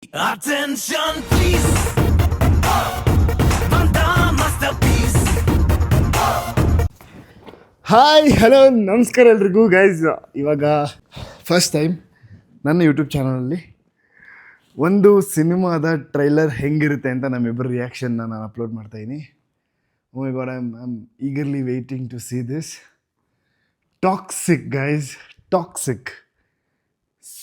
Attention please, Vanda masterpiece. Hi hello ನಮಸ್ಕಾರ ಎಲ್ರಿಗೂ guys. ಇವಾಗ ಫಸ್ಟ್ ಟೈಮ್ ನನ್ನ ಯೂಟ್ಯೂಬ್ ಚಾನಲಲ್ಲಿ ಒಂದು ಸಿನಿಮಾದ ಟ್ರೈಲರ್ ಹೆಂಗಿರುತ್ತೆ ಅಂತ ನಮ್ಮಿಬ್ಬರು ರಿಯಾಕ್ಷನ್ನ ನಾನು ಅಪ್ಲೋಡ್ ಮಾಡ್ತಾಯಿದ್ದೀನಿ. Oh my god, I am eagerly waiting to see this. Toxic guys, toxic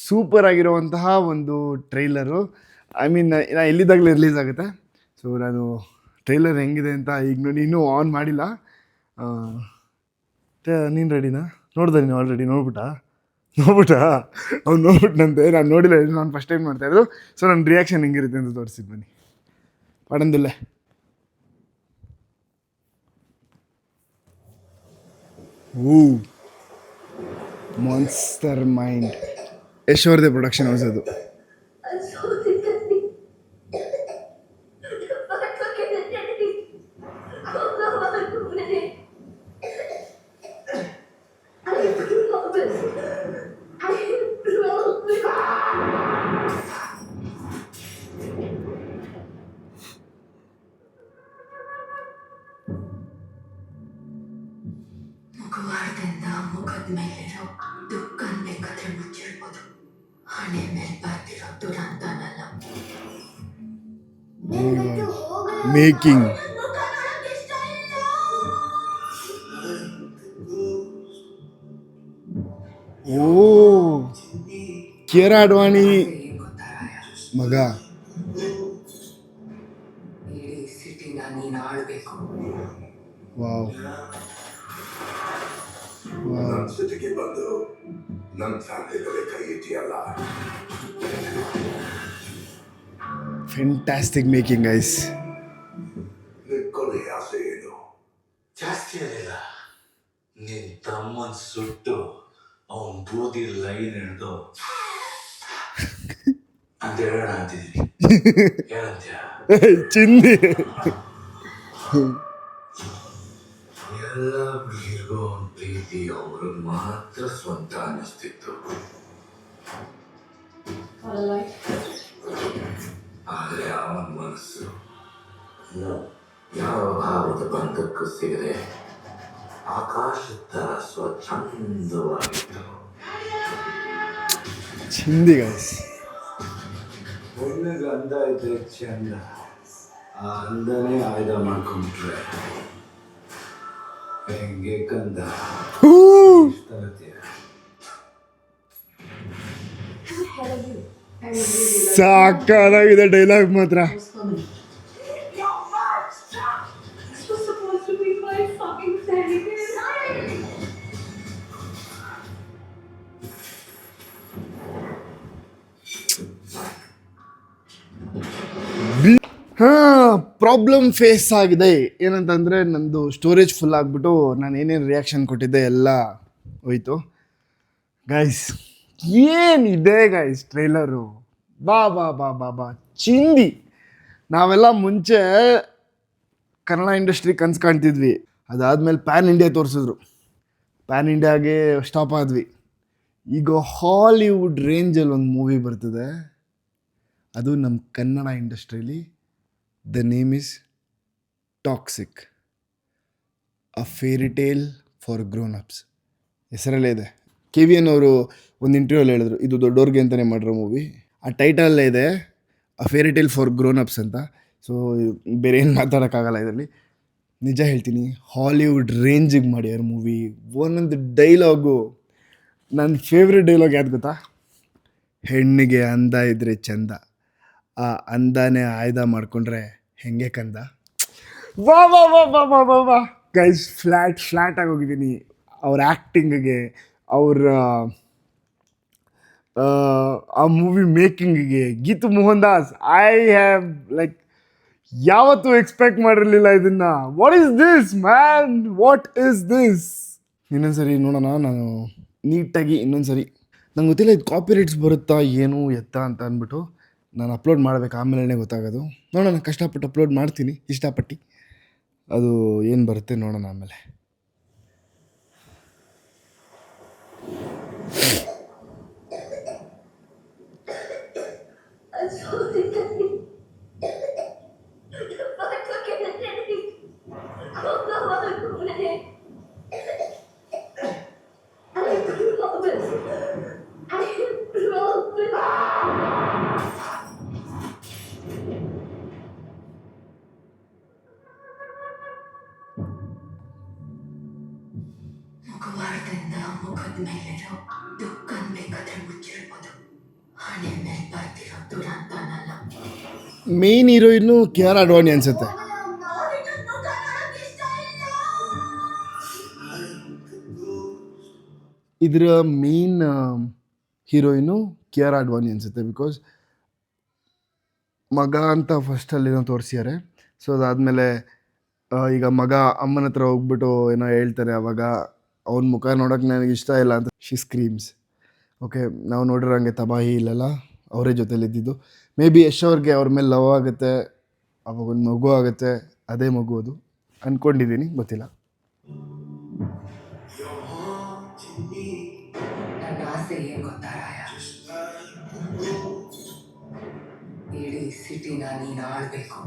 super ಆಗಿರುವಂತಹ ಒಂದು ಟ್ರೈಲರು. ಐ ಮೀನ್ ನಾ ಎಲ್ಲಿದ್ದಾಗಲೇ ರಿಲೀಸ್ ಆಗುತ್ತೆ. ಸೊ ನಾನು ಟ್ರೈಲರ್ ಹೆಂಗಿದೆ ಅಂತ ಈಗ ನೋಡಿ ಇನ್ನೂ ಆನ್ ಮಾಡಿಲ್ಲ. ನೀನು ರೆಡಿನಾ? ನೋಡ್ದೆ ನೀನು ಆಲ್ರೆಡಿ ನೋಡ್ಬಿಟ್ಟಾ ಅವ್ನು ನೋಡ್ಬಿಟ್ಟಂತೆ. ನಾನು ನೋಡಿಲ್ಲ, ನಾನು ಫಸ್ಟ್ ಟೈಮ್ ಮಾಡ್ತಾಯಿರೋದು. ಸೊ ನನ್ನ ರಿಯಾಕ್ಷನ್ ಹೆಂಗಿರುತ್ತೆ ಅಂತ ತೋರಿಸಿದ್ದು ಬನ್ನಿ. ಪಡಂದಿಲ್ಲ ಓ ಮಾನ್ಸ್ಟರ್ ಮೈಂಡ್, ಯಶ್ವರ್ಧೆ ಪ್ರೊಡಕ್ಷನ್ ಹೌಸ್ ಅದು. ಮುಖವಾಡದಿಂದ ಮುಖದ ಮೇಲಿರೋ ದುಃಖನ್ ಬೇಕಾದ್ರೆ ಮುಚ್ಚಿರ್ಬೋದು, ಹಣೆ ಮೇಲೆ ಬರ್ತಿರೋ ದುರಂತನಲ್ಲ. ಮೇಕಿಂಗ್ ಓ ಕಿಯಾರಾ ಅಡ್ವಾಣಿ ಮಗ. ಇಡೀ ಸಿಟಿನ ನೀನು ಆಳ್ಬೇಕು. ವಾವ್ ನನ್ನ ಸಿಟಿಗೆ ಬಂದು ನನ್ನ ಫ್ಯಾಮಿಲಿ ಮೇಲೆ ಕೈ ಇಟ್ಟಿಯಲ್ಲ. Fantastic making guys. ನಿನ್ ಕೊನೆ ಆಸೆ ಏನು? ಜಾಸ್ತಿ ಅಲ್ಲಿಲ್ಲ, ನಿನ್ ತಮ್ಮನ್ ಸುಟ್ಟು ಅವನ್ ಬೂದಿ ಲೈನ್ ಹಿಡ್ದು ಅಂತ ಹೇಳೋಣ ಅಂತಿದ್ದೀನಿ. ಏನಂತ್ಯ? ಚಿಂದಿ ಎಲ್ಲ ಹುಡುಗಿರ್ಗೂ ಅವನ್ ಪ್ರೀತಿ ಅವ್ರಿಗೆ ಮಾತ್ರ ಸ್ವಂತ ಅನ್ನಿಸ್ತಿತ್ತು. ಆದ್ರೆ ಅವನ ಮನಸ್ಸು ಯಾವ ಭಾವದ ಬಂಧಕ್ಕೂ ಸಿಗದೆ ಆಕಾಶದ ತರ ಸ್ವಚ್ಛಂದವಾಗಿತ್ತು. ಚಿಂದಿ ಗೈಸ್. ಹೆಣ್ಣಿಗೆ ಅಂದ ಇದ್ರೆ ಚಂದ, ಆ ಅಂದನೇ ಆಯ್ದ ಮಾಡ್ಕೊಂಡ್ರೆ ಹೆಂಗೆ ಕಂದ ತರತೀಯ. ಸಾಕಾಗಿದೆ ಡೈಲಾಗ್ ಮಾತ್ರ. ಪ್ರಾಬ್ಲಮ್ ಫೇಸ್ ಆಗಿದೆ. ಏನಂತಂದರೆ ನಂದು ಸ್ಟೋರೇಜ್ ಫುಲ್ ಆಗಿಬಿಟ್ಟು ನಾನು ಏನೇನು ರಿಯಾಕ್ಷನ್ ಕೊಟ್ಟಿದ್ದೆ ಎಲ್ಲ ಹೋಯ್ತು ಗೈಸ್. ಏನಿದೆ ಗೈಸ್ ಟ್ರೈಲರು, ಬಾ ಬಾ ಬಾ ಬಾ ಬಾ ಚಿಂದಿ. ನಾವೆಲ್ಲ ಮುಂಚೆ ಕನ್ನಡ ಇಂಡಸ್ಟ್ರಿ ಕನ್ಸು ಕಾಣ್ತಿದ್ವಿ, ಅದಾದಮೇಲೆ ಪ್ಯಾನ್ ಇಂಡಿಯಾ ತೋರಿಸಿದ್ರು, ಪ್ಯಾನ್ ಇಂಡಿಯಾಗೆ ಸ್ಟಾಪ್ ಆದ್ವಿ. ಈಗ ಹಾಲಿವುಡ್ ರೇಂಜಲ್ಲಿ ಒಂದು ಮೂವಿ ಬರ್ತಿದೆ, ಅದು ನಮ್ಮ ಕನ್ನಡ ಇಂಡಸ್ಟ್ರೀಲಿ. The name is toxic, a fairy tale for grown ups. ಹೆಸರಲ್ಲೇ ಇದೆ. KVN ಅವರು ಒಂದು ಇಂಟರ್ವ್ಯೂಲ್ಲಿ ಹೇಳಿದ್ರು, ಇದು ದೊಡ್ಡವ್ರಿಗೆ ಅಂತಲೇ ಮಾಡಿರೋ ಮೂವಿ. ಆ ಟೈಟಲ್ಲೇ ಇದೆ a fairy tale for grown ups ಅಂತ. ಸೊ ಬೇರೆ ಏನು ಮಾತಾಡೋಕ್ಕಾಗಲ್ಲ ಇದರಲ್ಲಿ. ನಿಜ ಹೇಳ್ತೀನಿ, ಹಾಲಿವುಡ್ ರೇಂಜಿಗೆ ಮಾಡ್ಯಾರ ಮೂವಿ. ಒಂದೊಂದು ಡೈಲಾಗು, ನನ್ನ ಫೇವ್ರೆಟ್ ಡೈಲಾಗ್ ಯಾವ್ದು ಗೊತ್ತಾ? ಹೆಣ್ಣಿಗೆ ಅಂದ ಇದ್ರೆ ಚಂದ, ಆ ಅಂದಾನೇ ಆಯ್ದ ಮಾಡಿಕೊಂಡ್ರೆ ಹೆಂಗೆ ಕಂದ. ವಾ ವಾ ವಾ ವಾ ವಾ ವಾ ವಾ ಗೈಸ್, ಫ್ಲ್ಯಾಟ್ ಆಗೋಗಿದ್ದೀನಿ ಅವ್ರ ಆ್ಯಕ್ಟಿಂಗಿಗೆ, ಅವ್ರ ಆ ಮೂವಿ ಮೇಕಿಂಗಿಗೆ. Geetu Mohan Das, I have like ಯಾವತ್ತೂ ಎಕ್ಸ್ಪೆಕ್ಟ್ ಮಾಡಿರಲಿಲ್ಲ ಇದನ್ನು. What is this man, what is this? ಇನ್ನೊಂದ್ಸರಿ ನೋಡೋಣ ನಾನು ನೀಟಾಗಿ. ಇನ್ನೊಂದ್ಸರಿ ನಂಗೆ ಗೊತ್ತಿಲ್ಲ ಇದು ಕಾಪಿ ರೈಟ್ಸ್ ಬರುತ್ತಾ ಏನು ಎತ್ತ ಅಂತ ಅಂದ್ಬಿಟ್ಟು ನಾನು ಅಪ್ಲೋಡ್ ಮಾಡಬೇಕು, ಆಮೇಲೆ ಗೊತ್ತಾಗೋದು. ನೋಡೋಣ, ಕಷ್ಟಪಟ್ಟು ಅಪ್ಲೋಡ್ ಮಾಡ್ತೀನಿ ಇಷ್ಟಪಟ್ಟು. ಅದು ಏನು ಬರುತ್ತೆ ನೋಡೋಣ ಆಮೇಲೆ. ಮುಖವಾಡದಿಂದ ಮುಖದ ಮೇಲಿರೋ ದುಃಖನ್ ಬೇಕಾದ್ರೆ ಮುಚ್ಚಿರ್ಬೋದು ಹಣೆ ಮೇಲೆ ಬರ್ತಿರೋ ದುರಂತನಲ್ಲ ಮೇನ್ ಹೀರೋಯಿನ್ನು ಕಿಯಾರಾ ಅಡ್ವಾಣಿ ಅನ್ಸುತ್ತೆ. ಇದರ ಮೇನ್ ಹೀರೋಯಿನು ಕಿಯಾರಾ ಅಡ್ವಾಣಿ ಅನ್ಸುತ್ತೆ. ಬಿಕಾಸ್ ಮಗ ಅಂತ ಫಸ್ಟಲ್ಲಿನೋ ತೋರಿಸಿದ್ದಾರೆ. ಸೊ ಅದಾದಮೇಲೆ ಈಗ ಮಗ ಅಮ್ಮನ ಹತ್ರ ಹೋಗ್ಬಿಟ್ಟು ಏನೋ ಹೇಳ್ತಾರೆ. ಅವಾಗ ಅವ್ನ ಮುಖ ನೋಡೋಕೆ ನನಗೆ ಇಷ್ಟ ಇಲ್ಲ ಅಂತ ಶಿ ಸ್ಕ್ರೀಮ್ಸ್. ಓಕೆ, ನಾವು ನೋಡಿರೋ ಹಂಗೆ ತಬಾಹಿ ಇಲ್ಲೆಲ್ಲ ಅವರೇ ಜೊತೆಲಿ ಇದ್ದಿದ್ದು. ಮೇ ಬಿ ಯಶ್ ಅವ್ರಿಗೆ ಅವ್ರ ಮೇಲೆ ಲವ್ ಆಗುತ್ತೆ, ಅವಾಗ ಒಂದು ಮಗು ಆಗುತ್ತೆ. ಅದೇ ಮಗು ಅದು ಅಂದ್ಕೊಂಡಿದ್ದೀನಿ, ಗೊತ್ತಿಲ್ಲ. ನನ್ನ ಆಸೆ ಏನ್ ಗೊತ್ತಾ ರಾಯ? ಇಡೀ ಸಿಟಿನ ನೀನ್ ಆಳ್ಬೇಕು.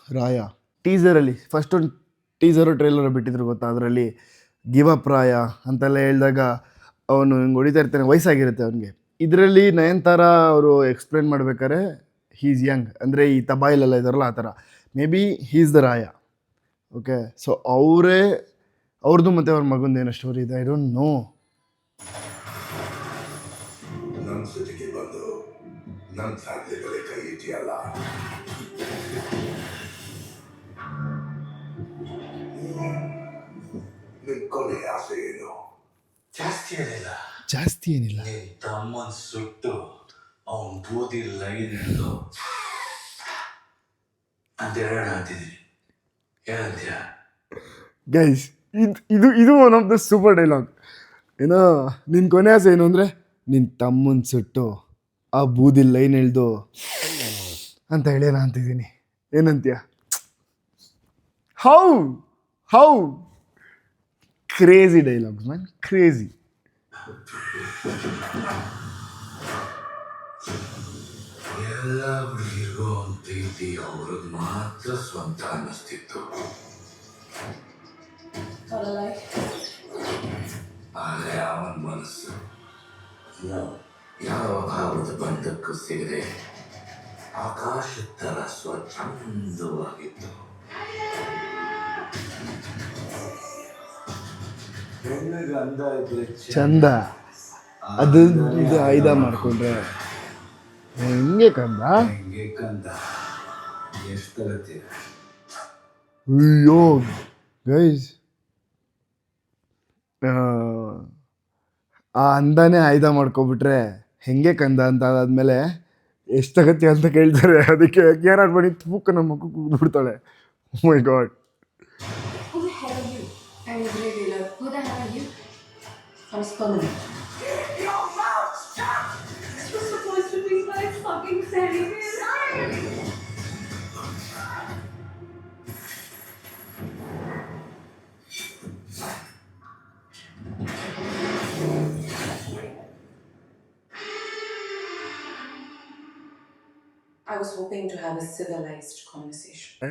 ರಾಯ ಟೀಸರಲ್ಲಿ ಫಸ್ಟ್ ಒಂದು ಟೀಸರು ಟ್ರೈಲರ್ ಬಿಟ್ಟಿದ್ರು ಗೊತ್ತಾ, ಅದರಲ್ಲಿ ಗಿವ್ ಅಪ್ ರಾಯ ಅಂತೆಲ್ಲ ಹೇಳಿದಾಗ ಅವನು ಹಿಂಗೆ ಹೊಡಿತಾ ಇರ್ತಾನೆ, ವಯಸ್ಸಾಗಿರುತ್ತೆ ಅವನಿಗೆ. ಇದರಲ್ಲಿ ನಯನತಾರ ಅವರು ಎಕ್ಸ್ಪ್ಲೇನ್ ಮಾಡ್ಬೇಕಾದ್ರೆ ಹೀಸ್ ಯಂಗ್, ಅಂದರೆ ಈ ತಬಾಯಿಲೆಲ್ಲ ಇದಾರಲ್ಲ ಆ ಥರ. Maybe he's the Raya. Okay, so ಅವ್ರದ್ದು ಮತ್ತು ಅವ್ರ ಮಗಂದು ಏನೋ ಸ್ಟೋರಿ ಇದೆ, ಐ ಡೋಂಟ್ ನೋ. ನನ್ನ ಸಿಟಿಗೆ ಬಂದು ನನ್ನ ಫ್ಯಾಮಿಲಿ ಮೇಲೆ ಕೈ ಇಟ್ಟಿಯಲ್ಲ, ನಿನ್ ಕೊನೆ ಆಸೆ ಏನು? ಜಾಸ್ತಿ ಏನಿಲ್ಲ. ಜಾಸ್ತಿ ಏನಿಲ್ಲ. ನಿನ್ ತಮ್ಮನ್ ಸುಟ್ಟು ಅವನ್ ಬೂದಿ ಲೈನ್ ಹಿಡಿದು ಅಂತ ಹೇಳೋಣ ಅಂತಿದ್ದೀನಿ. ಏನಂತೀಯ? ಗೈಸ್, ಇದು one of the super dialogue. ಏನೋ ನಿನ್ನ ಕೊನೆ ಆಸೆ ಏನು ಅಂದರೆ ನಿನ್ನ ತಮ್ಮನ ಸುಟ್ಟು ಆ ಬೂದಿ ಲೈನ್ ಎಳ್ದು ಅಂತ ಹೇಳೋಣ ಅಂತಿದ್ದೀನಿ. ಏನಂತೀಯ? How crazy dialogues man, crazy. ಎಲ್ಲ ಹುಡುಗಿರಿಗೂ ಅವನ ಪ್ರೀತಿ ಅವ್ರಿಗೆ ಮಾತ್ರ ಸ್ವಂತ ಅನ್ನಿಸ್ತಿತ್ತು. ಆದರೆ ಅವನ ಮನಸ್ಸು ಯಾವ ಭಾವದ ಬಂಧಕ್ಕೂ ಸಿಗದೆ ಆಕಾಶದ ಥರ ಸ್ವಚ್ಛಂದವಾಗಿತ್ತು. ಹೆಣ್ಣಿಗೆ ಅಂದ ಇದ್ರೆ ಚಂದ, ಅದು ಇದು ಆಯ್ದ ಮಾಡಿಕೊಂಡ್ರೆ ಹೆಂಗೆ ಕಂದ? ಹೆಂಗೆ ಕಂದ ಎಷ್ಟು ತಗತ್ತೀರ? ಅಯ್ಯೋ ಗೈಸ್, ಆ ಅಂದಾನೇ ಆಯ್ದ ಮಾಡ್ಕೊಬಿಟ್ರೆ ಹೆಂಗೆ ಕಂದ ಅಂತ ಅದಾದ್ಮೇಲೆ ಎಷ್ಟಾಗತ್ತೆ ಅಂತ ಕೇಳ್ತಾರೆ. ಅದಕ್ಕೆ ಯಾರು ಬನ್ನಿ ತೂಕ ನಮ್ಮ ಮಕ್ಕ ಕೂಗ್ಬಿಡ್ತಾಳೆ. ಓ my god. Who the hell are you? I'm a grey dealer. Who the hell are you? I'm Spumani. Keep your mouth shut! This was supposed to be my fucking therapy. I was hoping to have a civilized conversation.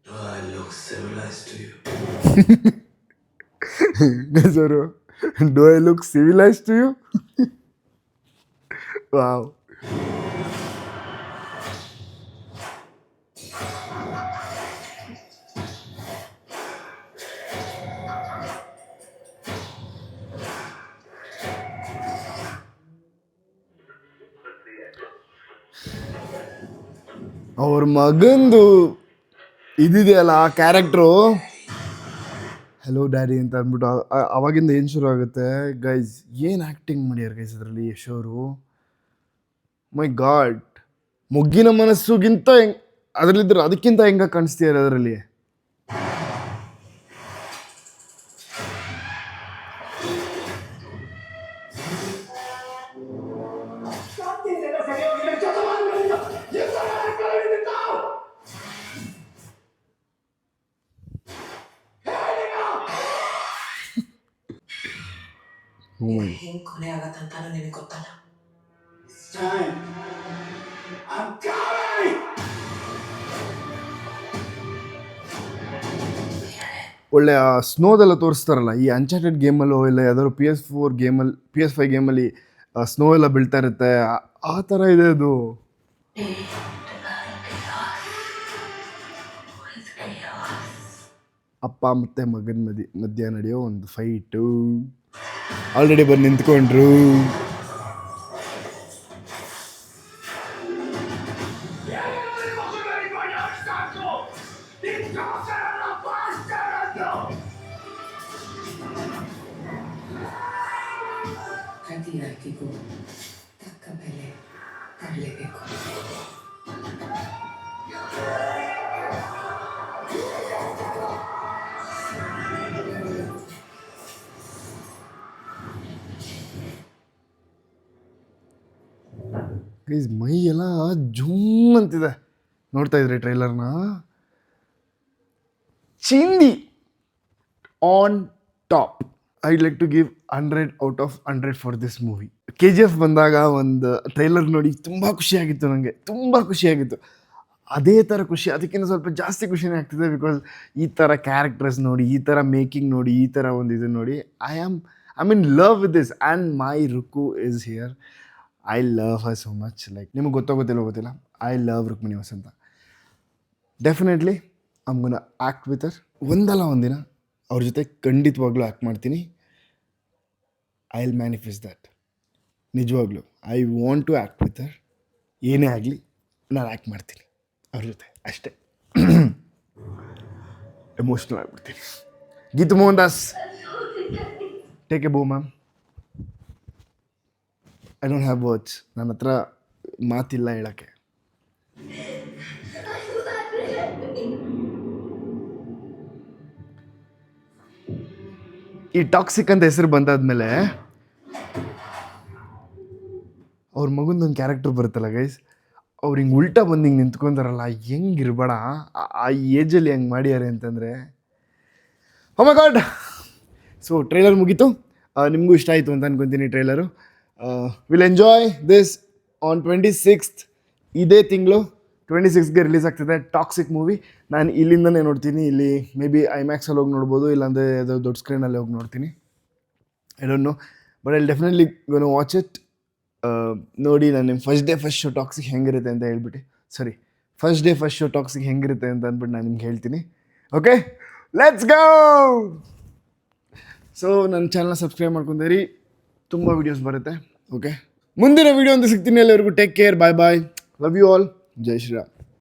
Do I look civilized to you? Nezoro, do I look civilized to you? Wow. ಅವ್ರ ಮಗಂದು ಇದಿದೆಯಲ್ಲ ಆ character, hello daddy ಅಂತ ಅಂದ್ಬಿಟ್ಟು ಅವಾಗಿಂದ ಏನು ಶುರು ಆಗುತ್ತೆ guys. ಏನು ಆ್ಯಕ್ಟಿಂಗ್ ಮಾಡ್ಯಾರ ಗೈಸ್ ಅದರಲ್ಲಿ ಯಶ್ ಅವರು. ಮೈ ಗಾಡ್, ಮೊಗ್ಗಿನ ಮನಸ್ಸುಗಿಂತ ಅದರಲ್ಲಿದ್ದರು ಅದಕ್ಕಿಂತ ಹೆಂಗೆ ಕಾಣಿಸ್ತೀಯಾರ ಅದರಲ್ಲಿ. ಹೆಂಗ್ ಕೊನೆ ಆಗತ್ತಂತಾನು ನಿನಗೆ ಗೊತ್ತಲ್ಲ. It's time. I'm coming! ಒಳ್ಳೆ ಆ ಸ್ನೋದೆಲ್ಲ ತೋರಿಸ್ತಾರಲ್ಲ ಈ ಅನ್ಚಾರ್ಟೆಡ್ ಗೇಮಲ್ಲೋ ಇಲ್ಲ ಯಾವ್ದಾದ್ರು PS5 ಗೇಮಲ್ಲಿ ಸ್ನೋ ಎಲ್ಲ ಬೀಳ್ತಾ ಇರುತ್ತೆ, ಆ ಥರ ಇದೆ ಅದು. ಅಪ್ಪ ಮತ್ತು ಮಗನ ಮಧ್ಯ ನಡೆಯೋ ಒಂದು ಫೈಟು, ಆಲ್ರೆಡಿ ಬಂದು ನಿಂತ್ಕೊಂಡ್ರು. ಪ್ರತಿಯಾಗಿಗೂ ತಕ್ಕ ಬೆಲೆ ತರಲೇಬೇಕು. ಗೈಸ್ ಮೈ ಎಲ್ಲ ಜುಮ್ ಅಂತಿದೆ ನೋಡ್ತಾ ಇದ್ರಿ ಟ್ರೈಲರ್ನ. ಚಿಂದಿ on top. I'd like to give 100 out of 100 for this movie. KGF ಬಂದಾಗ ಒಂದು ಟ್ರೈಲರ್ ನೋಡಿ ತುಂಬ ಖುಷಿಯಾಗಿತ್ತು, ನನಗೆ ತುಂಬ ಖುಷಿಯಾಗಿತ್ತು. ಅದೇ ಥರ ಖುಷಿ, ಅದಕ್ಕಿಂತ ಸ್ವಲ್ಪ ಜಾಸ್ತಿ ಖುಷಿನೇ ಆಗ್ತಿದೆ. ಬಿಕಾಸ್ ಈ ಥರ ಕ್ಯಾರೆಕ್ಟರ್ಸ್ ನೋಡಿ, ಈ ಥರ ಮೇಕಿಂಗ್ ನೋಡಿ, ಈ ಥರ ಒಂದು ಇದು ನೋಡಿ, I in love with this and my Ruku is here. I love her so much. Like ನಿಮಗೆ ಗೊತ್ತಿಲ್ಲ, I love Rukmini Vasanth. Definitely I'm gonna act with her. ಒಂದಲ್ಲ ಒಂದಿನ ಅವ್ರ ಜೊತೆ ಖಂಡಿತವಾಗ್ಲೂ ಆ್ಯಕ್ಟ್ ಮಾಡ್ತೀನಿ. I will manifest that. ನಿಜವಾಗ್ಲೂ I want to act with her. ಏನೇ ಆಗಲಿ ನಾನು ಆ್ಯಕ್ಟ್ ಮಾಡ್ತೀನಿ ಅವ್ರ ಜೊತೆ, ಅಷ್ಟೇ. ಎಮೋಷ್ನಲ್ ಆಗಿಬಿಡ್ತೀನಿ. Geetu Mohan Das, take a bow ma'am. I don't have words. ನನ್ನ ಹತ್ರ ಮಾತಿಲ್ಲ ಹೇಳೋಕ್ಕೆ. ಈ ಟಾಕ್ಸಿಕ್ ಅಂತ ಹೆಸರು ಬಂದಾದ್ಮೇಲೆ ಅವ್ರ ಮಗಂದೊಂದು ಕ್ಯಾರೆಕ್ಟರ್ ಬರುತ್ತಲ್ಲ ಗೈಸ್, ಅವ್ರು ಹಿಂಗೆ ಉಲ್ಟಾ ಬಂದು ಹಿಂಗೆ ನಿಂತ್ಕೊಂತಾರಲ್ಲ, ಹೆಂಗಿರ್ಬೇಡ ಆ ಏಜಲ್ಲಿ ಹೆಂಗೆ ಮಾಡ್ಯಾರೆ ಅಂತಂದರೆ, ಓ ಮೈ ಗಾಡ್. ಸೊ ಟ್ರೈಲರ್ ಮುಗೀತು. ನಿಮಗೂ ಇಷ್ಟ ಆಯಿತು ಅಂತ ಅನ್ಕೊತೀನಿ trailer. Will enjoy this on 26th. ಇದೇ ತಿಂಗಳು 26ಗೆ ರಿಲೀಸ್ ಆಗ್ತಿದೆ ಟಾಕ್ಸಿಕ್ ಮೂವಿ. ನಾನು ಇಲ್ಲಿಂದನೇ ನೋಡ್ತೀನಿ. ಇಲ್ಲಿ ಮೇ ಬಿ ಐಮ್ಯಾಕ್ಸಲ್ಲಿ ಹೋಗಿ ನೋಡ್ಬೋದು, ಇಲ್ಲಾಂದರೆ ಯಾವುದೋ ದೊಡ್ಡ ಸ್ಕ್ರೀನಲ್ಲಿ ಹೋಗಿ ನೋಡ್ತೀನಿ. I don't know, but I definitely gonna watch it. ನೋಡಿ ನಾನು ನಿಮ್ಮ ಫಸ್ಟ್ ಶೋ ಟಾಕ್ಸಿಕ್ ಹೆಂಗಿರುತ್ತೆ ಅಂತ ಹೇಳ್ಬಿಟ್ಟು, ಫಸ್ಟ್ ಶೋ ಟಾಕ್ಸಿಕ್ ಹೆಂಗಿರುತ್ತೆ ಅಂತ ಅಂದ್ಬಿಟ್ಟು ನಾನು ನಿಮ್ಗೆ ಹೇಳ್ತೀನಿ. Okay, let's go. ಸೊ ನನ್ನ ಚಾನಲ್ನ ಸಬ್ಸ್ಕ್ರೈಬ್ ಮಾಡ್ಕೊಂತೀರಿ, ತುಂಬ ವೀಡಿಯೋಸ್ ಬರುತ್ತೆ. ಓಕೆ, ಮುಂದಿನ ವೀಡಿಯೋ ಅಂತ ಸಿಗ್ತೀನಿ. ಎಲ್ಲರಿಗೂ take care, bye bye, love you all, ಜೈ ಶ್ರೀರಾಮ್.